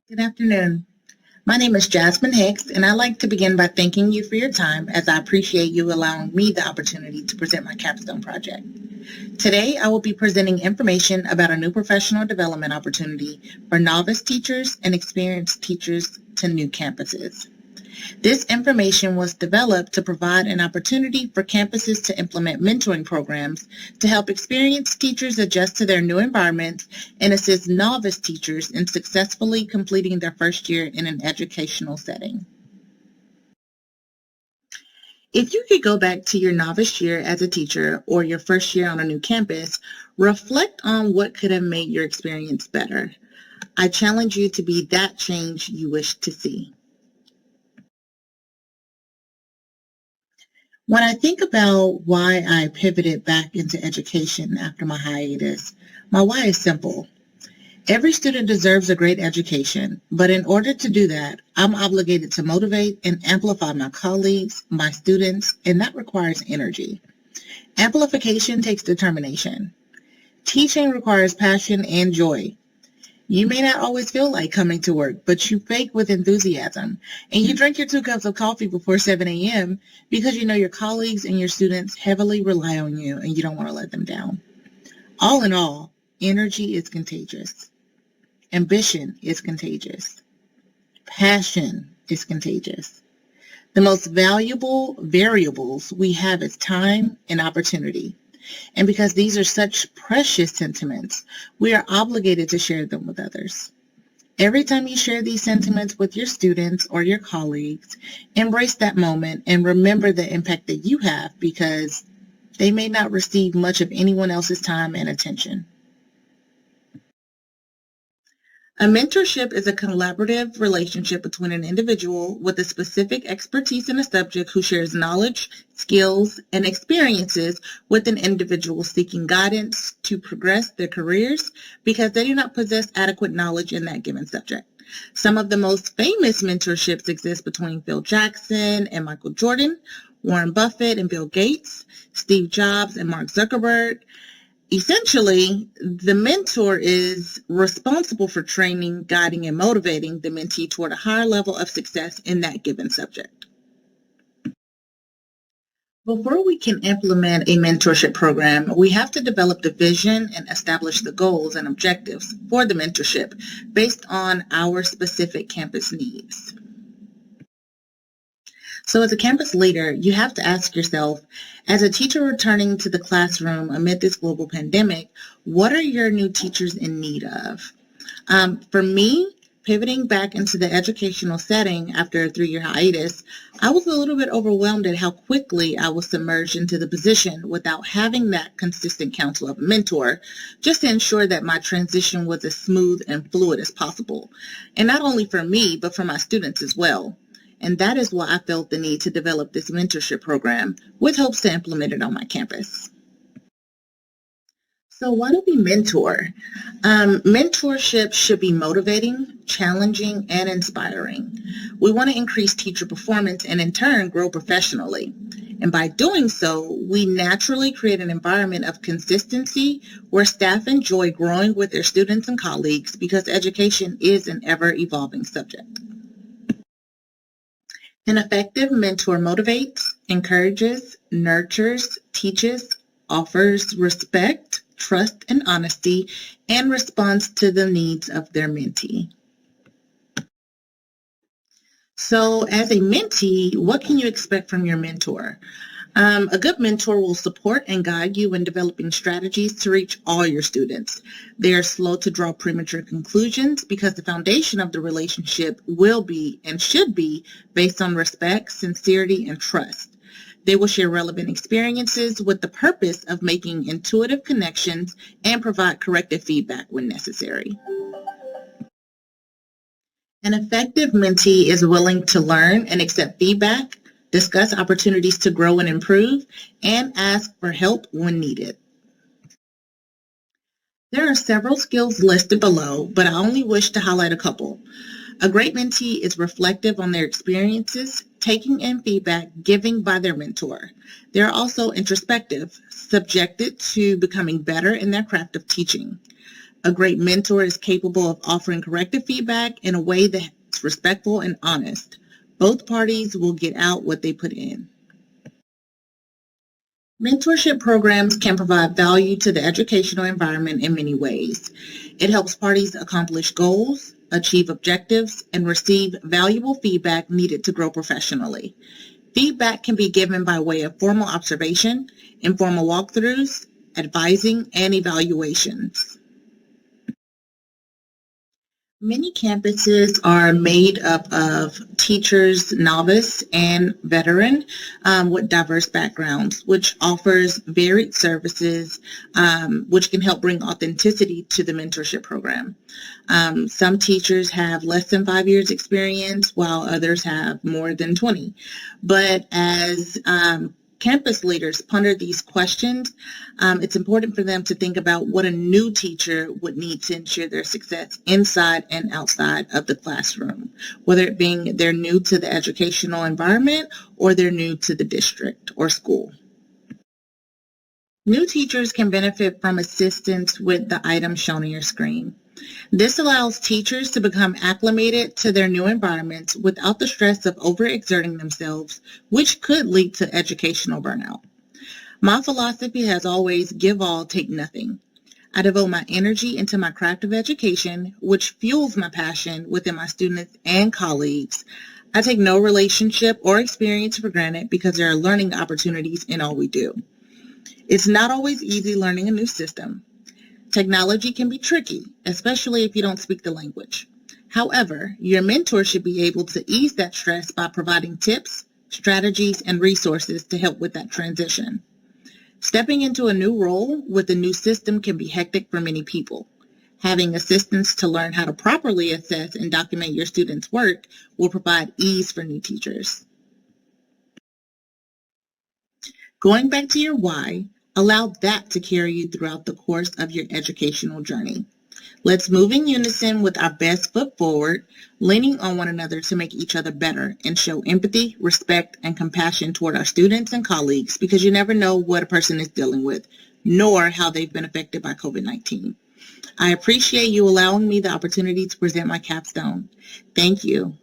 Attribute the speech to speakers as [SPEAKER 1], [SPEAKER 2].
[SPEAKER 1] Good afternoon. My name is Jasmine Hicks, and I'd like to begin by thanking you for your time as I appreciate you allowing me the opportunity to present my capstone project. Today, I will be presenting information about a new professional development opportunity for novice teachers and experienced teachers to new campuses. This information was developed to provide an opportunity for campuses to implement mentoring programs to help experienced teachers adjust to their new environments and assist novice teachers in successfully completing their first year in an educational setting. If you could go back to your novice year as a teacher or your first year on a new campus, reflect on what could have made your experience better. I challenge you to be that change you wish to see. When I think about why I pivoted back into education after my hiatus, my why is simple. Every student deserves a great education, but in order to do that, I'm obligated to motivate and amplify my colleagues, my students, and that requires energy. Amplification takes determination. Teaching requires passion and joy. You may not always feel like coming to work, but you bake with enthusiasm, and you drink your 2 cups of coffee before 7 a.m. because you know your colleagues and your students heavily rely on you and you don't want to let them down. All in all, energy is contagious. Ambition is contagious. Passion is contagious. The most valuable variables we have is time and opportunity. And because these are such precious sentiments, we are obligated to share them with others. Every time you share these sentiments with your students or your colleagues, embrace that moment and remember the impact that you have because they may not receive much of anyone else's time and attention. A mentorship is a collaborative relationship between an individual with a specific expertise in a subject who shares knowledge, skills, and experiences with an individual seeking guidance to progress their careers because they do not possess adequate knowledge in that given subject. Some of the most famous mentorships exist between Phil Jackson and Michael Jordan, Warren Buffett and Bill Gates, Steve Jobs and Mark Zuckerberg. Essentially, the mentor is responsible for training, guiding, and motivating the mentee toward a higher level of success in that given subject. Before we can implement a mentorship program, we have to develop the vision and establish the goals and objectives for the mentorship based on our specific campus needs. So as a campus leader, you have to ask yourself, as a teacher returning to the classroom amid this global pandemic, what are your new teachers in need of? For me, pivoting back into the educational setting after a 3-year hiatus, I was a little bit overwhelmed at how quickly I was submerged into the position without having that consistent counsel of a mentor, just to ensure that my transition was as smooth and fluid as possible. And not only for me, but for my students as well. And that is why I felt the need to develop this mentorship program with hopes to implement it on my campus. So why do we mentor? Mentorship should be motivating, challenging, and inspiring. We want to increase teacher performance and in turn grow professionally. And by doing so, we naturally create an environment of consistency where staff enjoy growing with their students and colleagues because education is an ever-evolving subject. An effective mentor motivates, encourages, nurtures, teaches, offers respect, trust, and honesty, and responds to the needs of their mentee. So as a mentee, what can you expect from your mentor? A good mentor will support and guide you in developing strategies to reach all your students. They are slow to draw premature conclusions because the foundation of the relationship will be and should be based on respect, sincerity, and trust. They will share relevant experiences with the purpose of making intuitive connections and provide corrective feedback when necessary. An effective mentee is willing to learn and accept feedback, discuss opportunities to grow and improve, and ask for help when needed. There are several skills listed below, but I only wish to highlight a couple. A great mentee is reflective on their experiences, taking in feedback given by their mentor. They are also introspective, subjected to becoming better in their craft of teaching. A great mentor is capable of offering corrective feedback in a way that's respectful and honest. Both parties will get out what they put in. Mentorship programs can provide value to the educational environment in many ways. It helps parties accomplish goals, achieve objectives, and receive valuable feedback needed to grow professionally. Feedback can be given by way of formal observation, informal walkthroughs, advising, and evaluations. Many campuses are made up of teachers, novice and veteran, with diverse backgrounds, which offers varied services, which can help bring authenticity to the mentorship program. Some teachers have less than 5 years experience, while others have more than 20. But as campus leaders ponder these questions, it's important for them to think about what a new teacher would need to ensure their success inside and outside of the classroom, whether it being they're new to the educational environment or they're new to the district or school. New teachers can benefit from assistance with the items shown on your screen. This allows teachers to become acclimated to their new environments without the stress of overexerting themselves, which could lead to educational burnout. My philosophy has always give all, take nothing. I devote my energy into my craft of education, which fuels my passion within my students and colleagues. I take no relationship or experience for granted because there are learning opportunities in all we do. It's not always easy learning a new system. Technology can be tricky, especially if you don't speak the language. However, your mentor should be able to ease that stress by providing tips, strategies, and resources to help with that transition. Stepping into a new role with a new system can be hectic for many people. Having assistance to learn how to properly assess and document your students' work will provide ease for new teachers. Going back to your why, allow that to carry you throughout the course of your educational journey. Let's move in unison with our best foot forward, leaning on one another to make each other better and show empathy, respect, and compassion toward our students and colleagues, because you never know what a person is dealing with, nor how they've been affected by COVID-19. I appreciate you allowing me the opportunity to present my capstone. Thank you.